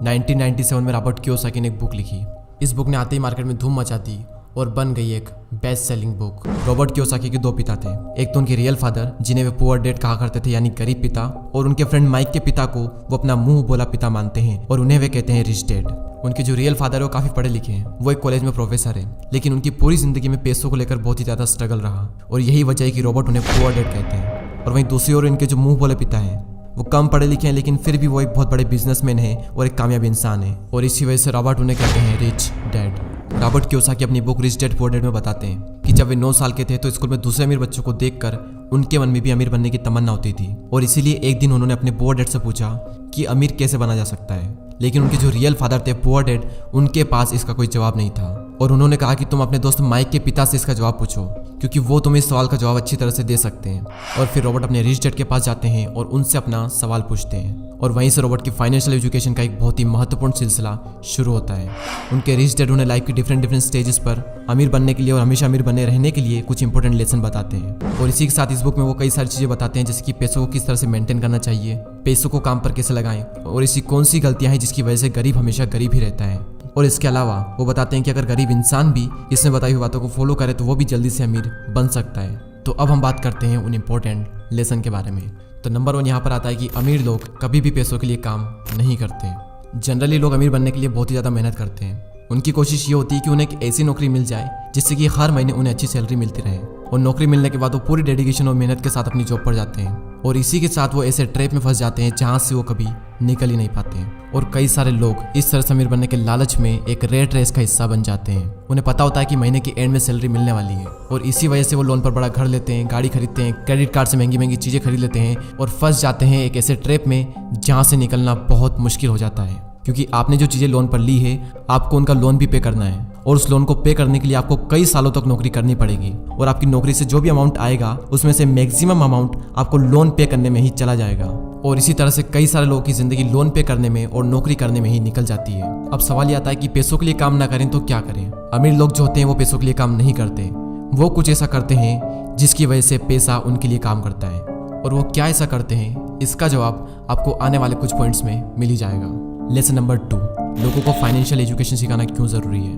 1997 में Robert Kiyosaki ने एक बुक लिखी। इस बुक ने आते ही मार्केट में धूम मचा दी और बन गई एक best selling book. Robert Kiyosaki के दो पिता थे, एक तो उनके रियल फादर जिन्हें वे पुअर डैड कहा करते थे यानी गरीब पिता, और उनके फ्रेंड माइक के पिता को वो अपना मुंह बोला पिता मानते हैं और उन्हें वे कहते हैं रिच डैड। उनके जो रियल फादर है वो काफी पढ़े लिखे हैं, वो एक कॉलेज में प्रोफेसर है, लेकिन उनकी पूरी जिंदगी में पैसों को लेकर बहुत ही ज्यादा स्ट्रगल रहा और यही वजह है कि रॉबर्ट उन्हें पुअर डैड कहते हैं। और वहीं दूसरी ओर इनके जो मुंह बोले पिता हैं वो कम पढ़े लिखे हैं, लेकिन फिर भी वो एक बहुत बड़े बिजनेसमैन है और एक कामयाब इंसान है, और इसी वजह से रॉबर्ट उन्हें कहते हैं रिच डैड। रॉबर्ट कियोसाकी अपनी book rich dad poor dad में बताते हैं कि जब वे 9 साल के थे तो स्कूल में दूसरे अमीर बच्चों को देखकर उनके मन में भी अमीर बनने की तमन्ना होती थी, और इसीलिए एक दिन उन्होंने अपने पुअर डैड से पूछा कि अमीर कैसे बना जा सकता है। लेकिन उनके जो रियल फादर थे पुअर डैड, उनके पास इसका कोई जवाब नहीं था, और उन्होंने कहा कि तुम अपने दोस्त माइक के पिता से इसका जवाब पूछो, क्योंकि वो तुम्हें इस सवाल का जवाब अच्छी तरह से दे सकते हैं। और फिर रॉबर्ट अपने रिच डैड के पास जाते हैं और उनसे अपना सवाल पूछते हैं, और वहीं से रॉबर्ट की फाइनेंशियल एजुकेशन का एक बहुत ही महत्वपूर्ण सिलसिला शुरू होता है। उनके रिच डैड उन्हें लाइफ की डिफरेंट स्टेजेस पर अमीर बनने के लिए और हमेशा अमीर बने रहने के लिए कुछ इंपॉर्टेंट लेसन बताते हैं। और इसी के साथ इस बुक में वो कई सारी चीजें बताते हैं, जैसे कि पैसों को किस तरह से मेंटेन करना चाहिए, पैसों को काम पर कैसे लगाएं, और ऐसी कौन सी गलतियां हैं जिसकी वजह से गरीब हमेशा गरीब ही रहता है। और इसके अलावा वो बताते हैं कि अगर गरीब इंसान भी इसमें बताई हुई बातों को फॉलो करे तो वो भी जल्दी से अमीर बन सकता है। तो अब हम बात करते हैं उन इम्पोर्टेंट लेसन के बारे में। तो नंबर 1 यहाँ पर आता है कि अमीर लोग कभी भी पैसों के लिए काम नहीं करते। जनरली लोग अमीर बनने के लिए बहुत ही ज़्यादा मेहनत करते हैं। उनकी कोशिश ये होती है कि उन्हें एक ऐसी नौकरी मिल जाए जिससे कि हर महीने उन्हें अच्छी सैलरी मिलती रहे, और नौकरी मिलने के बाद वो पूरी डेडिकेशन और मेहनत के साथ अपनी जॉब पर जाते हैं, और इसी के साथ वो ऐसे ट्रैप में फंस जाते हैं जहाँ से वो कभी निकल ही नहीं पाते हैं। और कई सारे लोग इस तरह से अमीर बनने के लालच में एक रेट रेस का हिस्सा बन जाते हैं। उन्हें पता होता है कि महीने के एंड में सैलरी मिलने वाली है, और इसी वजह से वो लोन पर बड़ा घर लेते हैं, गाड़ी खरीदते हैं, क्रेडिट कार्ड से महंगी महंगी चीज़ें खरीद लेते हैं, और फंस जाते हैं एक ऐसे ट्रैप में जहाँ से निकलना बहुत मुश्किल हो जाता है। क्योंकि आपने जो चीज़ें लोन पर ली है आपको उनका लोन भी पे करना है, और उस लोन को पे करने के लिए आपको कई सालों तक नौकरी करनी पड़ेगी, और आपकी नौकरी से जो भी अमाउंट आएगा उसमें से मैक्सिमम अमाउंट आपको लोन पे करने में ही चला जाएगा। और इसी तरह से कई सारे लोगों की जिंदगी लोन पे करने में और नौकरी करने में ही निकल जाती है। अब सवाल ये आता है कि पैसों के लिए काम ना करें तो क्या करें। अमीर लोग जो होते हैं वो पैसों के लिए काम नहीं करते, वो कुछ ऐसा करते हैं जिसकी वजह से पैसा उनके लिए काम करता है। और वो क्या ऐसा करते हैं, इसका जवाब आपको आने वाले कुछ पॉइंट्स में मिल ही जाएगा। लेसन नंबर 2, लोगों को फाइनेंशियल एजुकेशन सिखाना क्यों ज़रूरी है।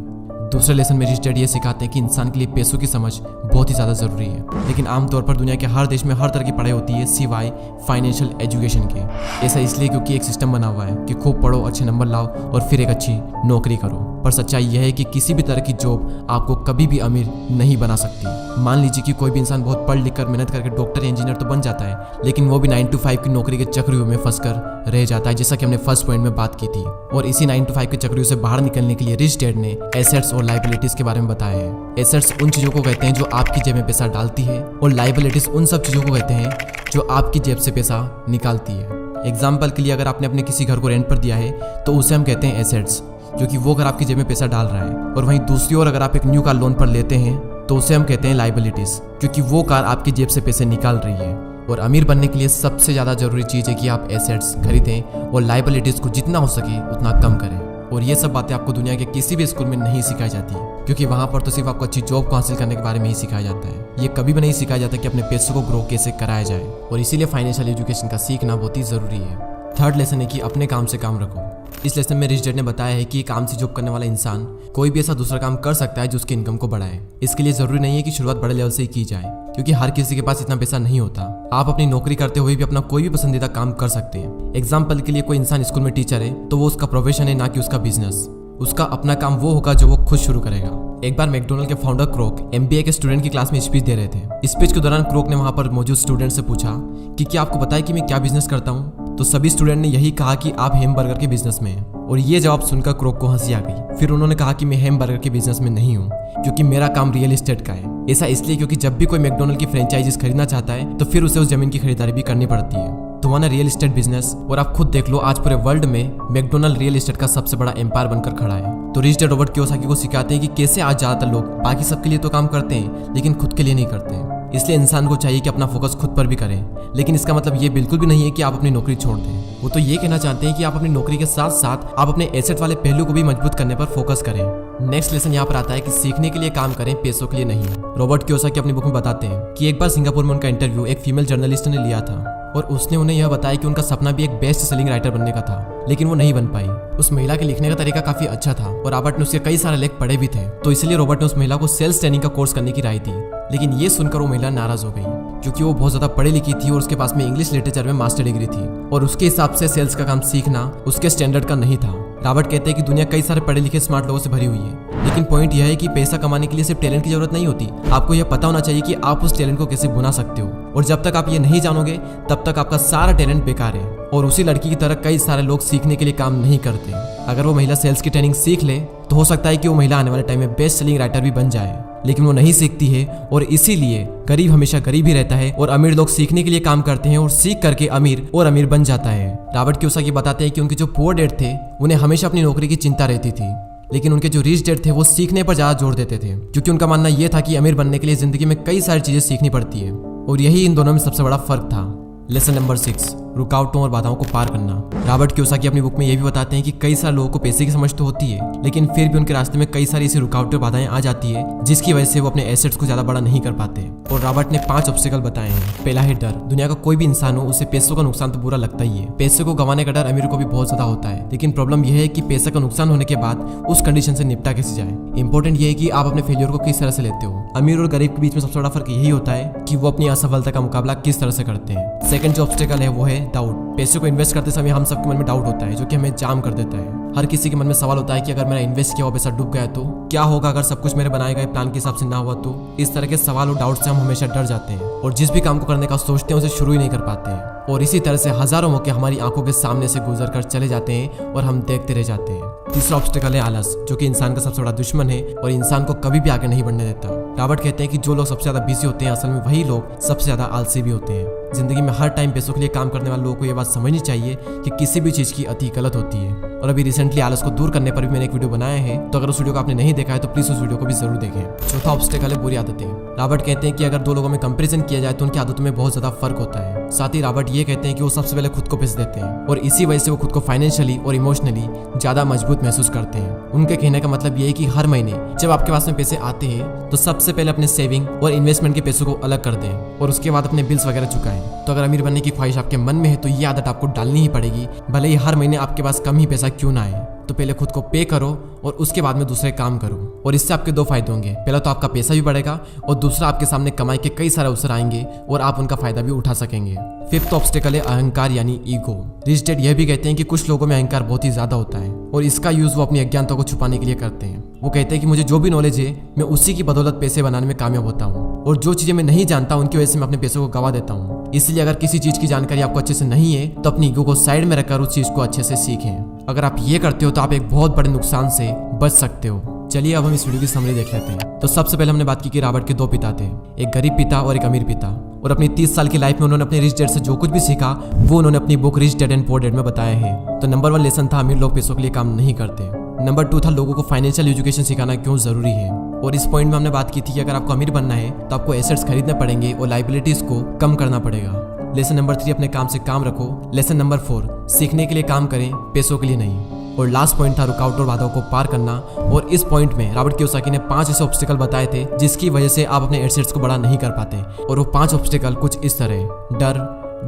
दूसरे लेसन में रिच डैड ये सिखाते हैं कि इंसान के लिए पैसों की समझ बहुत ही ज़्यादा ज़रूरी है, लेकिन आमतौर पर दुनिया के हर देश में हर तरह की पढ़ाई होती है सिवाय फाइनेंशियल एजुकेशन के। ऐसा इसलिए क्योंकि एक सिस्टम बना हुआ है कि खूब पढ़ो, अच्छे नंबर लाओ और फिर एक अच्छी नौकरी करो। पर सच्चाई यह है कि किसी भी तरह की जॉब आपको कभी भी अमीर नहीं बना सकती। मान लीजिए कि कोई भी इंसान बहुत पढ़ लिख कर मेहनत करके डॉक्टर या इंजीनियर तो बन जाता है, लेकिन वो भी 9 to 5 की नौकरी के चक्रव्यूह में फंसकर रह जाता है, जैसा कि हमने फर्स्ट पॉइंट में बात की थी। और इसी 9 to 5 के चक्रव्यूह से बाहर निकलने के लिए रिच डैड ने एसेट्स और लायबिलिटीज के बारे में बताया है। एसेट्स उन चीजों को कहते हैं जो आपकी जेब में पैसा डालती है, और लायबिलिटीज उन सब चीजों को कहते हैं जो आपकी जेब से पैसा निकालती है। एग्जाम्पल के लिए अगर आपने अपने किसी घर को रेंट पर दिया है तो उसे हम कहते हैं एसेट्स, क्योंकि वो घर आपकी जेब में पैसा डाल रहा है। और वहीं दूसरी ओर अगर आप एक न्यू कार लोन पर लेते हैं तो उसे हम कहते हैं लायबिलिटीज, क्योंकि वो कार आपकी जेब से पैसे निकाल रही है। और अमीर बनने के लिए सबसे ज़्यादा जरूरी चीज़ है कि आप एसेट्स खरीदें और लायबिलिटीज को जितना हो सके उतना कम करें। और ये सब बातें आपको दुनिया के किसी भी स्कूल में नहीं सिखाई जाती, क्योंकि वहाँ पर तो सिर्फ आपको अच्छी जॉब को हासिल करने के बारे में ही सिखाया जाता है। ये कभी भी नहीं सिखाया जाता कि अपने पैसों को ग्रो कैसे कराया जाए, और इसीलिए फाइनेंशियल एजुकेशन का सीखना बहुत ही ज़रूरी है। थर्ड लेसन है कि अपने काम से काम रखो। इस लेसन में रिच डैड ने बताया है कि काम से जॉब करने वाला इंसान कोई भी ऐसा दूसरा काम कर सकता है जो उसकी इनकम को बढ़ाए। इसके लिए जरूरी नहीं है कि शुरुआत बड़े लेवल से ही की जाए, क्योंकि हर किसी के पास इतना पैसा नहीं होता। आप अपनी नौकरी करते हुए भी अपना कोई भी पसंदीदा काम कर सकते हैं। एग्जाम्पल के लिए कोई इंसान स्कूल में टीचर है तो वो उसका प्रोफेशन है, ना कि उसका बिजनेस। उसका अपना काम वो होगा जो वो खुद शुरू करेगा। एक बार मैकडोनल्ड के फाउंडर क्रोक MBA के स्टूडेंट की क्लास में स्पीच दे रहे थे। स्पीच के दौरान क्रोक ने वहां पर मौजूद स्टूडेंट से पूछा कि क्या आपको पता है कि मैं क्या बिजनेस करता हूँ। तो सभी स्टूडेंट ने यही कहा कि आप हैमबर्गर के बिजनेस में हैं। और ये जवाब सुनकर क्रोक को हंसी आ गई। फिर उन्होंने कहा कि मैं हैमबर्गर के बिजनेस में नहीं हूँ, क्योंकि मेरा काम रियल एस्टेट का है। ऐसा इसलिए क्योंकि जब भी कोई मैकडोनल्ड की फ्रेंचाइजीज खरीदना चाहता है तो फिर उसे उस जमीन की खरीदारी भी करनी पड़ती है। तुम्हारा रियल एस्टेट बिजनेस, और आप खुद देख लो आज पूरे वर्ल्ड में मैकडोनल्ड रियल एस्टेट का सबसे बड़ा एम्पायर बनकर खड़ा है। तो रिच डैड रॉबर्ट कियोसाकी को सिखाते हैं कि कैसे आज ज्यादातर लोग बाकी सबके लिए तो काम करते हैं लेकिन खुद के लिए नहीं करते। इसलिए इंसान को चाहिए कि अपना फोकस खुद पर भी करें, लेकिन इसका मतलब ये बिल्कुल भी नहीं है कि आप अपनी नौकरी छोड़ दें। वो तो ये कहना चाहते हैं कि आप अपनी नौकरी के साथ साथ आप अपने एसेट वाले पहलू को भी मजबूत करने पर फोकस करें। नेक्स्ट लेसन यहाँ पर आता है कि सीखने के लिए काम करें, पैसों के लिए नहीं। रॉबर्ट कियोसाकी अपनी बुक में बताते हैं कि एक बार सिंगापुर में उनका इंटरव्यू एक फीमेल जर्नलिस्ट ने लिया था। और उसने उन्हें यह बताया कि उनका सपना भी एक बेस्ट सेलिंग राइटर बनने का था, लेकिन वो नहीं बन पाई। उस महिला के लिखने का तरीका काफी अच्छा था और रॉबर्ट ने उसके कई सारे लेख पढ़े भी थे, तो इसलिए रॉबर्ट ने उस महिला को सेल्स ट्रेनिंग का कोर्स करने की राय दी। लेकिन ये सुनकर वो महिला नाराज हो गई, क्योंकि वो बहुत ज्यादा पढ़ी लिखी थी और उसके पास में इंग्लिश लिटरेचर में मास्टर डिग्री थी और उसके हिसाब से सेल्स का काम सीखना उसके स्टैंडर्ड का नहीं था। रॉबर्ट कहते हैं कि दुनिया कई सारे पढ़े लिखे स्मार्ट लोगों से भरी हुई है, लेकिन पॉइंट यह है कि पैसा कमाने के लिए सिर्फ टैलेंट की जरूरत नहीं होती। आपको यह पता होना चाहिए कि आप उस टैलेंट को कैसे भुना सकते हो, और जब तक आप ये नहीं जानोगे तब तक आपका सारा टैलेंट बेकार है। और उसी लड़की की तरह कई सारे लोग सीखने के लिए काम नहीं करते। अगर वो महिला सेल्स की ट्रेनिंग सीख ले तो हो सकता है कि वो महिला आने वाले टाइम में बेस्ट सेलिंग राइटर भी बन जाए, लेकिन वो नहीं सीखती है और इसीलिए गरीब हमेशा गरीब ही रहता है और अमीर लोग सीखने के लिए काम करते हैं और सीख करके अमीर और अमीर बन जाता है। रॉबर्ट कियोसाकी बताते हैं कि उनके जो पुअर डैड थे उन्हें हमेशा अपनी नौकरी की चिंता रहती थी, लेकिन उनके जो रिच डैड थे वो सीखने पर ज्यादा जोर देते थे, क्योंकि उनका मानना यह था कि अमीर बनने के लिए जिंदगी में कई सारी चीजें सीखनी पड़ती है, और यही इन दोनों में सबसे बड़ा फर्क था। लेसन नंबर 6, रुकावटों और बाधाओं को पार करना। रॉबर्ट कियोसाकी अपनी बुक में यह भी बताते हैं कि कई सारे लोगों को पैसे की समझ तो होती है, लेकिन फिर भी उनके रास्ते में कई सारी ऐसी रुकावटें और बाधाएं आ जाती है जिसकी वजह से वो अपने एसेट्स को ज्यादा बड़ा नहीं कर पाते। और रॉबर्ट ने 5 ऑब्स्टिकल बताए हैं। पहला है डर। दुनिया का कोई भी इंसान हो उसे पैसों का नुकसान तो बुरा लगता ही है। पैसे को गंवाने का डर अमीर को भी बहुत ज्यादा होता है, लेकिन प्रॉब्लम यह है कि पैसे का नुकसान होने के बाद उस कंडीशन से निपटा कैसे जाए। इंपॉर्टेंट ये है कि आप अपने फेलियर को किस तरह से लेते हो। अमीर और गरीब के बीच में सबसे बड़ा फर्क यही होता है कि वो अपनी असफलता का मुकाबला किस तरह से करते हैं। सेकंड जो ऑब्स्टिकल है वो है डाउट। पैसे को इन्वेस्ट करते समय हम सबके मन में डाउट होता है, जो कि हमें जाम कर देता है। हर किसी के मन में सवाल होता है कि अगर मेरा इन्वेस्ट किया हुआ पैसा डूब गया तो क्या होगा, अगर सब कुछ मेरे बनाए गए प्लान के हिसाब से ना हुआ तो। इस तरह के सवाल और डाउट से हम हमेशा डर जाते हैं और जिस भी काम को करने का सोचते हैं उसे शुरू ही नहीं कर पाते हैं, और इसी तरह से हजारों मौके हमारी आंखों के सामने से गुजर कर चले जाते हैं और हम देखते रह जाते हैं। तीसरा ऑब्स्टिकल है आलस, जो कि इंसान का सबसे बड़ा दुश्मन है और इंसान को कभी भी आगे नहीं बढ़ने देता। रॉबर्ट कहते हैं कि जो लोग सबसे ज्यादा बिजी होते हैं असल में वही लोग सबसे ज्यादा आलसी भी होते हैं। जिंदगी में हर टाइम पैसों के लिए काम करने वाले लोगों को यह बात समझनी चाहिए कि किसी भी चीज की अति गलत होती है। और अभी रिसेंटली आलस को दूर करने पर भी मैंने एक वीडियो बनाया है, तो अगर उस वीडियो को आपने नहीं देखा है तो प्लीज उस वीडियो को भी जरूर देखें। चौथा ऑब्स्टिकल है बुरी आदतें। रॉबर्ट कहते हैं कि अगर दो लोगों में कंपैरिजन किया जाए तो उनकी आदतों में बहुत ज्यादा फर्क होता है। साथ ही रॉबर्ट ये कहते हैं कि वो सबसे पहले खुद को पैसे देते हैं और इसी वजह से वो खुद को फाइनेंशियली और इमोशनली ज्यादा मजबूत महसूस करते हैं। उनके कहने का मतलब ये है कि हर महीने जब आपके पास में पैसे आते हैं तो सबसे पहले अपने सेविंग और इन्वेस्टमेंट के पैसों को अलग कर दें और उसके बाद अपने बिल्स वगैरह चुकाएं। तो अगर अमीर बनने की ख्वाहिश आपके मन में है तो ये आदत आपको डालनी ही पड़ेगी, भले ही हर महीने आपके पास कम ही पैसा क्यों ना आए। तो पहले खुद को पे करो और उसके बाद में दूसरे काम करो, और इससे आपके 2 फायदे होंगे। पहला तो आपका पैसा भी बढ़ेगा और दूसरा आपके सामने कमाई के कई सारे अवसर आएंगे और आप उनका फायदा भी उठा सकेंगे। फिफ्थ ऑब्स्टिकल है अहंकार यानी ईगो। रिच डैड यह भी कहते हैं कि कुछ लोगों में अहंकार बहुत ही ज्यादा होता है और इसका यूज वो अपनी अज्ञानता को छुपाने के लिए करते हैं। वो कहते हैं कि मुझे जो भी नॉलेज है मैं उसी की बदौलत पैसे बनाने में कामयाब होता हूँ, और जो चीजें मैं नहीं जानता उनकी वजह से मैं अपने पैसों को गवा देता हूँ। इसलिए अगर किसी चीज की जानकारी आपको अच्छे से नहीं है तो अपनी ईगो को साइड में रखकर उस चीज को अच्छे से सीखें। अगर आप ये करते हो तो आप एक बहुत बड़े नुकसान से बच सकते हो। चलिए अब हम इस वीडियो की समरी देख लेते हैं। तो सबसे पहले हमने बात की कि रॉबर्ट के 2 पिता थे, एक गरीब पिता और एक अमीर पिता, और अपनी 30 साल की लाइफ में उन्होंने अपने रिच डैड से जो कुछ भी सीखा वो उन्होंने अपनी book rich dad and poor dad में बताया है। तो नंबर 1 लेसन था अमीर लोग पैसों के लिए काम नहीं करते। नंबर 2 था लोगों को फाइनेंशियल एजुकेशन सिखाना क्यों जरूरी है, और इस पॉइंट में हमने बात की थी कि अगर आपको अमीर बनना है तो आपको एसेट्स खरीदने पड़ेंगे और लाइबिलिटीज को कम करना पड़ेगा। लेसन नंबर 3 अपने काम से काम रखो। लेसन नंबर 4 सीखने के लिए काम करें, पैसों के लिए नहीं। और लास्ट पॉइंट था रुकावट और बाधाओं को पार करना, और इस पॉइंट में रॉबर्ट कियोसाकी ने 5 ऐसे ऑब्स्टिकल बताए थे जिसकी वजह से आप अपने एसेट्स को बड़ा नहीं कर पाते। और वो 5 ऑब्स्टिकल कुछ इस तरह: डर,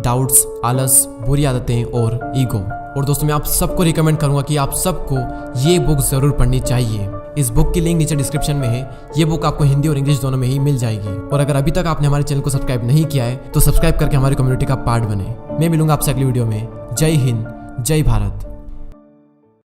डाउट्स, आलस, बुरी आदतें और ईगो। और दोस्तों मैं आप सबको रिकमेंड करूंगा कि आप सबको ये बुक जरूर पढ़नी चाहिए। इस बुक की लिंक नीचे डिस्क्रिप्शन में है। ये बुक आपको हिंदी और इंग्लिश दोनों में ही मिल जाएगी। और अगर अभी तक आपने हमारे चैनल को सब्सक्राइब नहीं किया है तो सब्सक्राइब करके हमारी कम्युनिटी का पार्ट बने। मैं मिलूंगा आपसे अगली वीडियो में। जय हिंद, जय भारत।